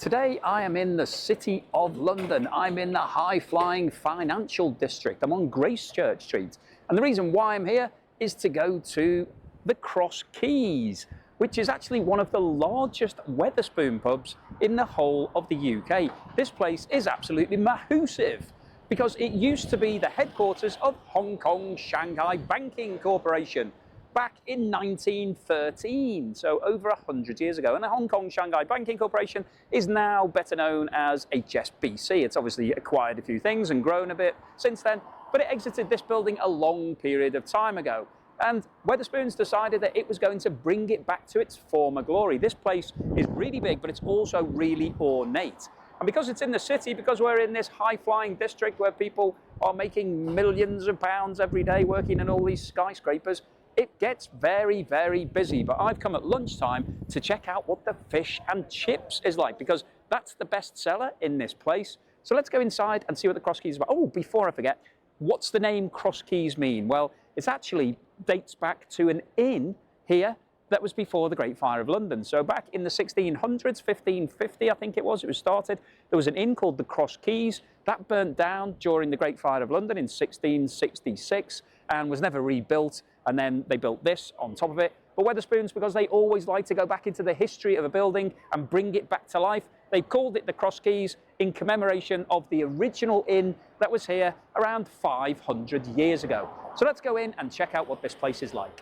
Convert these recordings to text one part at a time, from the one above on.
Today I am in the City of London. I'm in the high-flying financial district. I'm on Gracechurch Street. And the reason why I'm here is to go to the Crosse Keys, which is actually one of the largest Wetherspoon pubs in the whole of the UK. This place is absolutely massive because it used to be the headquarters of Hong Kong Shanghai Banking Corporation back in 1913, so over 100 years ago. And the Hong Kong Shanghai Banking Corporation is now better known as HSBC. It's obviously acquired a few things and grown a bit since then, but it exited this building a long period of time ago. And Wetherspoons decided that it was going to bring it back to its former glory. This place is really big, but it's also really ornate. And because it's in the city, because we're in this high-flying district where people are making millions of pounds every day working in all these skyscrapers, it gets very, very busy. But I've come at lunchtime to check out what the fish and chips is like, because that's the best seller in this place. So let's go inside and see what the Crosse Keys is about. Oh, before I forget, what's the name Crosse Keys mean? Well, it actually dates back to an inn here that was before the Great Fire of London. So back in the 1600s, 1550 I think it was started, there was an inn called the Crosse Keys. That burnt down during the Great Fire of London in 1666 and was never rebuilt, and then they built this on top of it. But Wetherspoons, because they always like to go back into the history of a building and bring it back to life, they called it the Crosse Keys in commemoration of the original inn that was here around 500 years ago. So let's go in and check out what this place is like.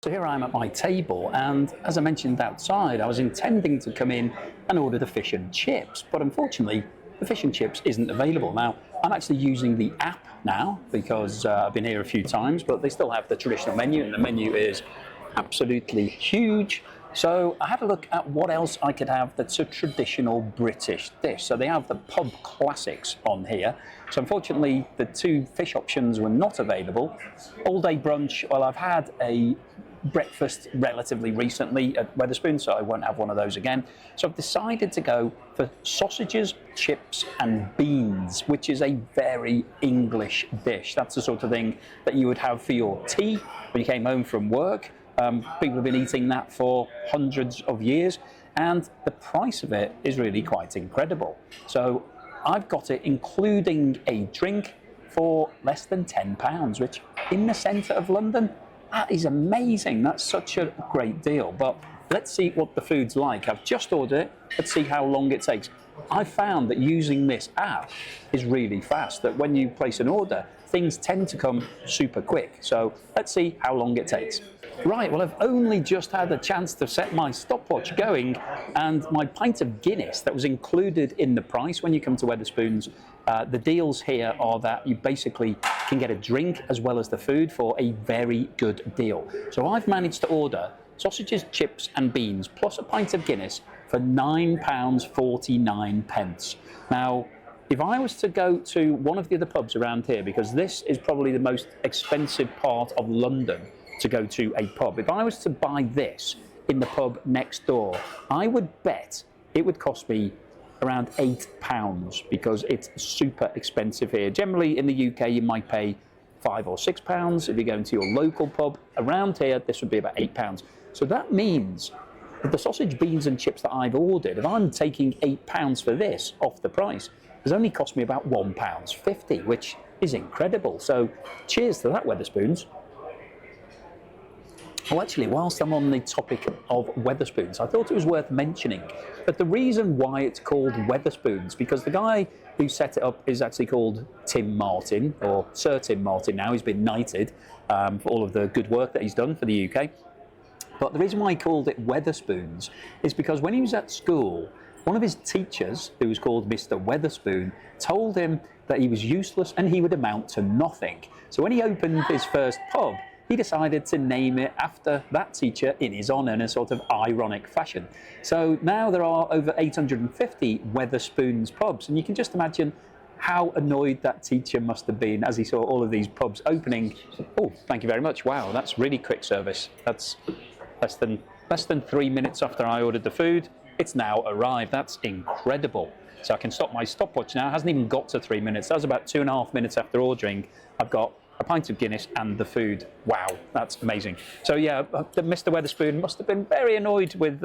So here I am at my table, and as I mentioned outside, I was intending to come in and order the fish and chips, but unfortunately the fish and chips isn't available. Now, I'm actually using the app now because I've been here a few times, but they still have the traditional menu, and the menu is absolutely huge. So I had a look at what else I could have that's a traditional British dish. So they have the pub classics on here. So unfortunately, the two fish options were not available. All day brunch, well, I've had a breakfast relatively recently at Wetherspoons, so I won't have one of those again. So I've decided to go for sausages, chips and beans, which is a very English dish. That's the sort of thing that you would have for your tea when you came home from work. People have been eating that for hundreds of years, and the price of it is really quite incredible. So I've got it including a drink for less than £10, which in the centre of London, that is amazing. That's such a great deal. But let's see what the food's like. I've just ordered it. Let's see how long it takes. I found that using this app is really fast, that when you place an order, things tend to come super quick. So let's see how long it takes. Right, well, I've only just had a chance to set my stopwatch going, and my pint of Guinness that was included in the price when you come to Wetherspoons. The deals here are that you basically can get a drink as well as the food for a very good deal. So I've managed to order sausages, chips and beans plus a pint of Guinness for £9.49. Now, if I was to go to one of the other pubs around here, because this is probably the most expensive part of London to go to a pub, if I was to buy this in the pub next door, I would bet it would cost me around £8 because it's super expensive here. Generally in the UK you might pay £5 or £6. If you're going to your local pub around here, this would be about £8. So that means that the sausage, beans and chips that I've ordered, if I'm taking £8 for this off the price, it's only cost me about £1.50, which is incredible. So cheers to that, Wetherspoons. Well, actually, whilst I'm on the topic of Wetherspoons, I thought it was worth mentioning that the reason why it's called Wetherspoons, because the guy who set it up is actually called Tim Martin, or Sir Tim Martin now. He's been knighted for all of the good work that he's done for the UK. But the reason why he called it Wetherspoons is because when he was at school, one of his teachers, who was called Mr. Wetherspoon, told him that he was useless and he would amount to nothing. So when he opened his first pub, he decided to name it after that teacher in his honour in a sort of ironic fashion. So now there are over 850 Wetherspoons pubs, and you can just imagine how annoyed that teacher must have been as he saw all of these pubs opening. Oh, thank you very much. Wow, that's really quick service. That's less than 3 minutes after I ordered the food. It's now arrived. That's incredible. So I can stop my stopwatch now. It hasn't even got to 3 minutes. That was about 2.5 minutes after ordering. I've got a pint of Guinness and the food. Wow, that's amazing. So yeah, Mr. Wetherspoon must have been very annoyed with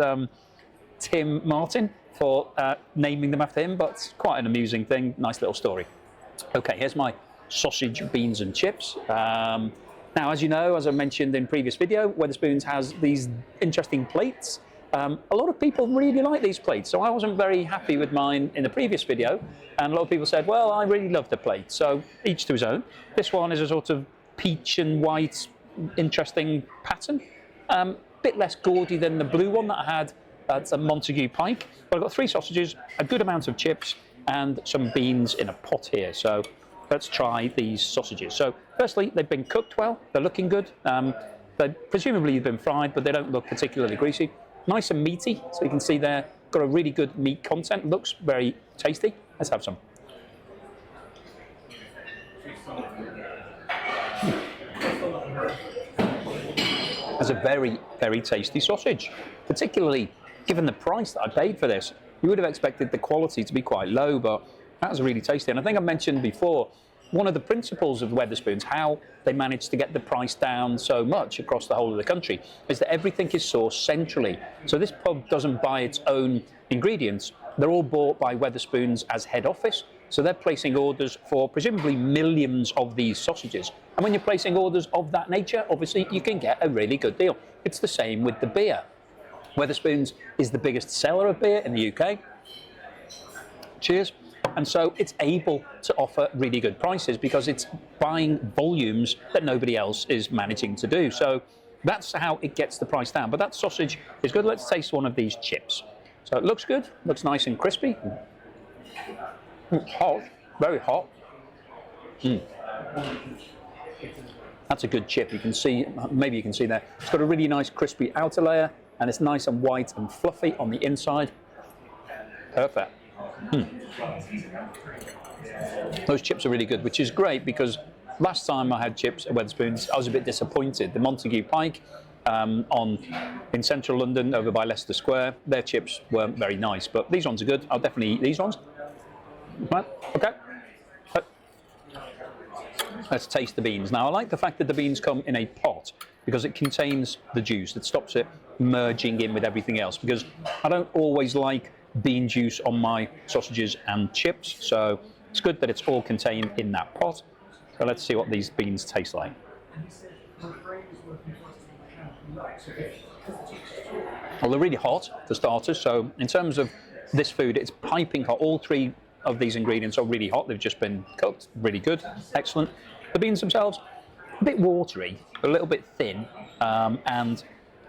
Tim Martin for naming them after him, but it's quite an amusing thing. Nice little story. Okay, here's my sausage, beans and chips. Now, as you know, as I mentioned in previous video, Wetherspoons has these interesting plates. A lot of people really like these plates, so I wasn't very happy with mine in the previous video, and a lot of people said, well, I really love the plate, so each to his own. This one is a sort of peach and white, interesting pattern. Bit less gaudy than the blue one that I had at Montague Pike, but I've got 3 sausages, a good amount of chips, and some beans in a pot here. So let's try these sausages. So firstly, they've been cooked well, they're looking good. They presumably have been fried, but they don't look particularly greasy. Nice and meaty, so you can see there, got a really good meat content, looks very tasty. Let's have some. That's a very, very tasty sausage, particularly given the price that I paid for this. You would have expected the quality to be quite low, but that was really tasty. And I think I mentioned before, one of the principles of Wetherspoons, how they managed to get the price down so much across the whole of the country, is that everything is sourced centrally. So this pub doesn't buy its own ingredients. They're all bought by Wetherspoons as head office. So they're placing orders for presumably millions of these sausages. And when you're placing orders of that nature, obviously you can get a really good deal. It's the same with the beer. Wetherspoons is the biggest seller of beer in the UK. Cheers. And so it's able to offer really good prices because it's buying volumes that nobody else is managing to do. So that's how it gets the price down. But that sausage is good. Let's taste one of these chips. So it looks good, looks nice and crispy. Hot, very hot. That's a good chip. You can see, maybe you can see there. It's got a really nice crispy outer layer, and it's nice and white and fluffy on the inside. Perfect. Those chips are really good, which is great because last time I had chips at Wetherspoons, I was a bit disappointed. The Montague Pike in central London over by Leicester Square, their chips weren't very nice, but these ones are good. I'll definitely eat these ones. Right, okay. Let's taste the beans. Now, I like the fact that the beans come in a pot because it contains the juice. It stops it merging in with everything else, because I don't always like bean juice on my sausages and chips, so it's good that it's all contained in that pot. So let's see what these beans taste like. Well, they're really hot for starters, so in terms of this food, it's piping hot. All 3 of these ingredients are really hot. They've just been cooked. Really good. Excellent. The beans themselves, a bit watery, a little bit thin, and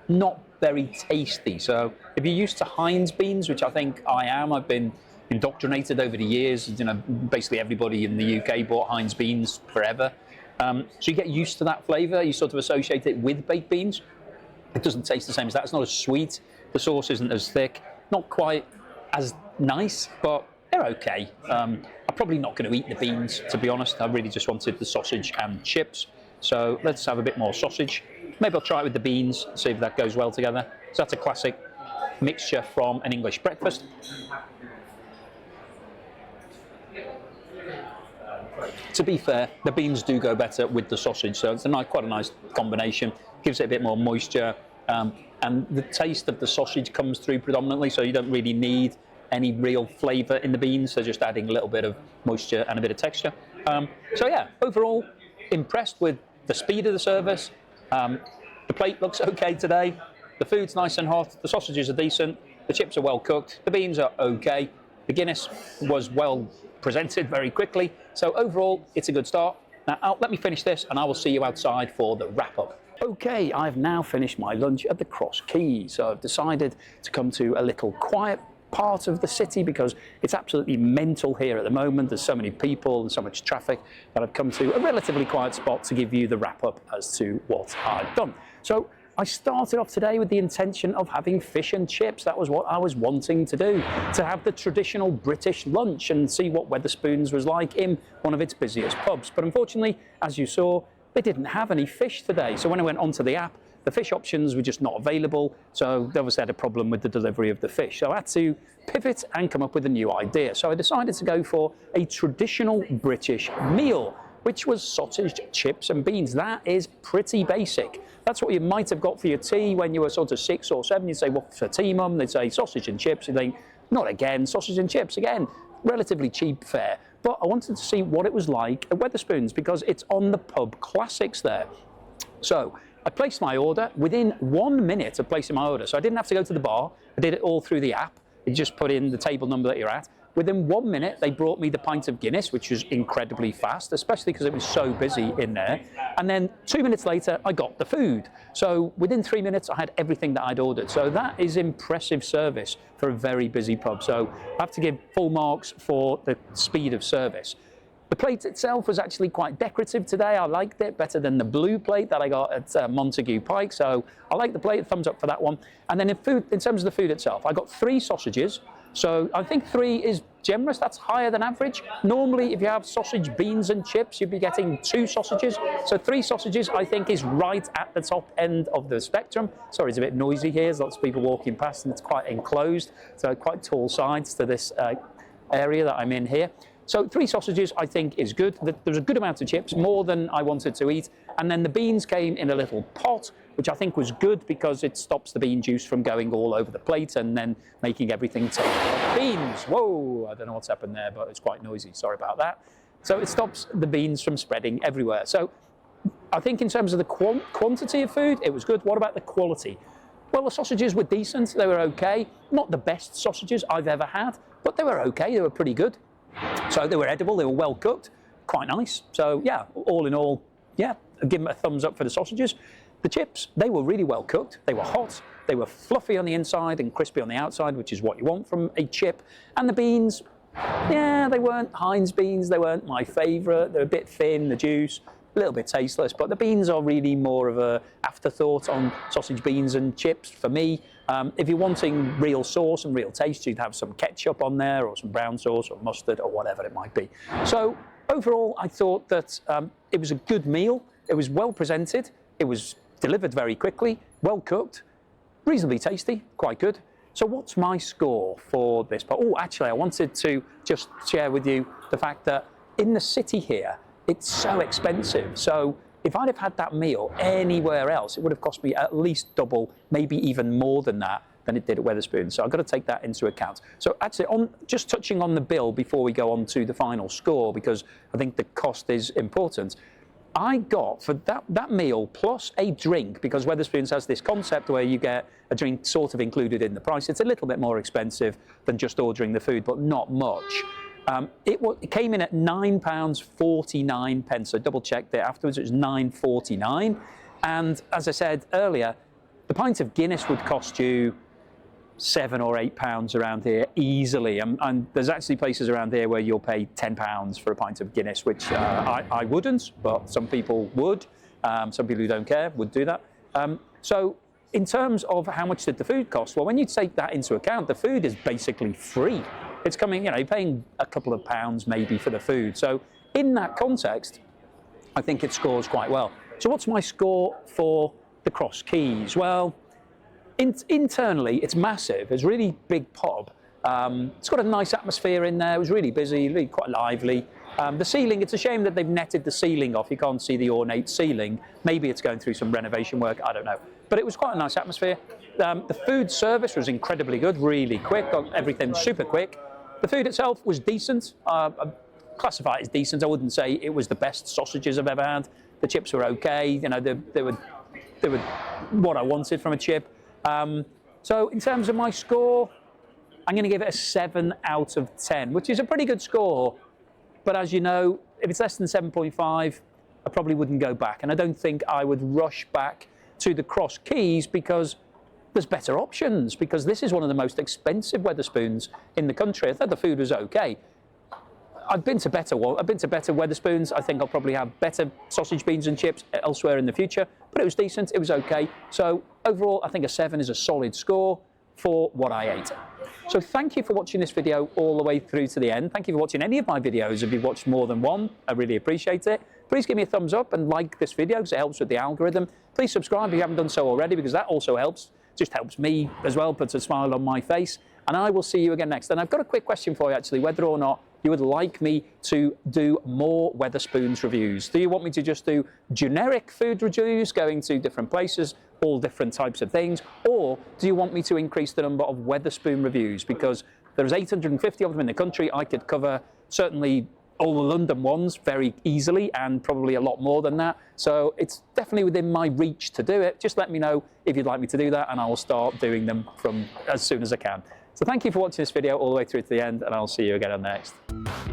not very tasty. So if you're used to Heinz beans, which I think I am, I've been indoctrinated over the years. You know, basically everybody in the UK bought Heinz beans forever. So you get used to that flavour. You sort of associate it with baked beans. It doesn't taste the same as that. It's not as sweet. The sauce isn't as thick. Not quite as nice, but they're okay. I'm probably not going to eat the beans, to be honest. I really just wanted the sausage and chips. So let's have a bit more sausage. Maybe I'll try it with the beans, see if that goes well together. So that's a classic mixture from an English breakfast. To be fair, the beans do go better with the sausage, so it's quite a nice combination. Gives it a bit more moisture, and the taste of the sausage comes through predominantly, so you don't really need any real flavour in the beans, so just adding a little bit of moisture and a bit of texture. So yeah, overall, impressed with the speed of the service. The plate looks okay today. The food's nice and hot. The sausages are decent. The chips are well cooked. The beans are okay. The Guinness was well presented very quickly. So overall, it's a good start. Now, let me finish this and I will see you outside for the wrap-up. Okay, I've now finished my lunch at the Crosse Keys. So I've decided to come to a little quiet part of the city because it's absolutely mental here at the moment. There's so many people and so much traffic that I've come to a relatively quiet spot to give you the wrap up as to what I've done. So I started off today with the intention of having fish and chips. That was what I was wanting to do, to have the traditional British lunch and see what Wetherspoons was like in one of its busiest pubs. But unfortunately, as you saw, they didn't have any fish today. So when I went onto the app, the fish options were just not available. So they obviously had a problem with the delivery of the fish. So I had to pivot and come up with a new idea. So I decided to go for a traditional British meal, which was sausage, chips and beans. That is pretty basic. That's what you might have got for your tea when you were sort of 6 or 7. You'd say, what for tea, mum? They'd say sausage and chips. You'd think, not again, sausage and chips again. Relatively cheap fare. But I wanted to see what it was like at Wetherspoons because it's on the pub classics there. So I placed my order within 1 minute of placing my order. So I didn't have to go to the bar. I did it all through the app. You just put in the table number that you're at. Within 1 minute, they brought me the pint of Guinness, which was incredibly fast, especially because it was so busy in there. And then 2 minutes later, I got the food. So within 3 minutes, I had everything that I'd ordered. So that is impressive service for a very busy pub. So I have to give full marks for the speed of service. The plate itself was actually quite decorative today. I liked it better than the blue plate that I got at Montague Pike. So I like the plate, thumbs up for that one. And then in terms of the food itself, I got 3 sausages. So I think 3 is generous, that's higher than average. Normally, if you have sausage, beans and chips, you'd be getting 2 sausages. So 3 sausages, I think, is right at the top end of the spectrum. Sorry, it's a bit noisy here. There's lots of people walking past and it's quite enclosed. So quite tall sides to this area that I'm in here. So 3 sausages, I think, is good. There's a good amount of chips, more than I wanted to eat. And then the beans came in a little pot, which I think was good because it stops the bean juice from going all over the plate and then making everything taste like beans. Whoa, I don't know what's happened there, but it's quite noisy. Sorry about that. So it stops the beans from spreading everywhere. So I think in terms of the quantity of food, it was good. What about the quality? Well, the sausages were decent. They were okay. Not the best sausages I've ever had, but they were okay. They were pretty good. So they were edible. They were well cooked. Quite nice. So yeah, all in all, yeah, I'd give them a thumbs up for the sausages. The chips, they were really well cooked. They were hot. They were fluffy on the inside and crispy on the outside, which is what you want from a chip. And the beans, yeah, they weren't Heinz beans. They weren't my favourite. They're a bit thin, the juice, a little bit tasteless. But the beans are really more of a afterthought on sausage, beans and chips for me. If you're wanting real sauce and real taste, you'd have some ketchup on there or some brown sauce or mustard or whatever it might be. So overall, I thought that it was a good meal. It was well presented. It was delivered very quickly, well cooked, reasonably tasty, quite good. So what's my score for this? Oh, actually, I wanted to just share with you the fact that in the city here, it's so expensive. So if I'd have had that meal anywhere else, it would have cost me at least double, maybe even more than that, than it did at Wetherspoons. So I've got to take that into account. So actually, just touching on the bill before we go on to the final score, because I think the cost is important. I got for that meal plus a drink, because Wetherspoons has this concept where you get a drink sort of included in the price. It's a little bit more expensive than just ordering the food, but not much. It came in at £9.49. I double checked it afterwards. It was £9.49. And as I said earlier, the pint of Guinness would cost you £7 or £8 around here easily, and there's actually places around here where you'll pay £10 for a pint of Guinness, which I wouldn't, but some people would. Some people who don't care would do that. So in terms of how much did the food cost, well, when you take that into account, the food is basically free. It's coming, you're paying a couple of pounds maybe for the food. So in that context, I think it scores quite well. So what's my score for the Crosse Keys? Well, internally, it's massive. It's a really big pub. It's got a nice atmosphere in there. It was really busy, really quite lively. The ceiling, it's a shame that they've netted the ceiling off. You can't see the ornate ceiling. Maybe it's going through some renovation work, I don't know. But it was quite a nice atmosphere. The food service was incredibly good, really quick, got everything super quick. The food itself was decent. I'd classify it as decent. I wouldn't say it was the best sausages I've ever had. The chips were okay. They were what I wanted from a chip. So in terms of my score, I'm going to give it a 7 out of 10, which is a pretty good score. But as you know, if it's less than 7.5, I probably wouldn't go back. And I don't think I would rush back to the Crosse Keys because there's better options, because this is one of the most expensive Wetherspoons in the country. I thought the food was okay. I've been to better Wetherspoons. I think I'll probably have better sausage, beans and chips elsewhere in the future, but it was decent, it was okay. So overall, I think a 7 is a solid score for what I ate. So thank you for watching this video all the way through to the end. Thank you for watching any of my videos. If you've watched more than one, I really appreciate it. Please give me a thumbs up and like this video, because it helps with the algorithm. Please subscribe if you haven't done so already, because that also helps. Just helps me as well, puts a smile on my face. And I will see you again next. And I've got a quick question for you, actually, whether or not you would like me to do more Wetherspoons reviews. Do you want me to just do generic food reviews, going to different places, all different types of things? Or do you want me to increase the number of Wetherspoon reviews? Because there's 850 of them in the country. I could cover certainly all the London ones very easily, and probably a lot more than that. So it's definitely within my reach to do it. Just let me know if you'd like me to do that, and I will start doing them from as soon as I can. So thank you for watching this video all the way through to the end, and I'll see you again on the next.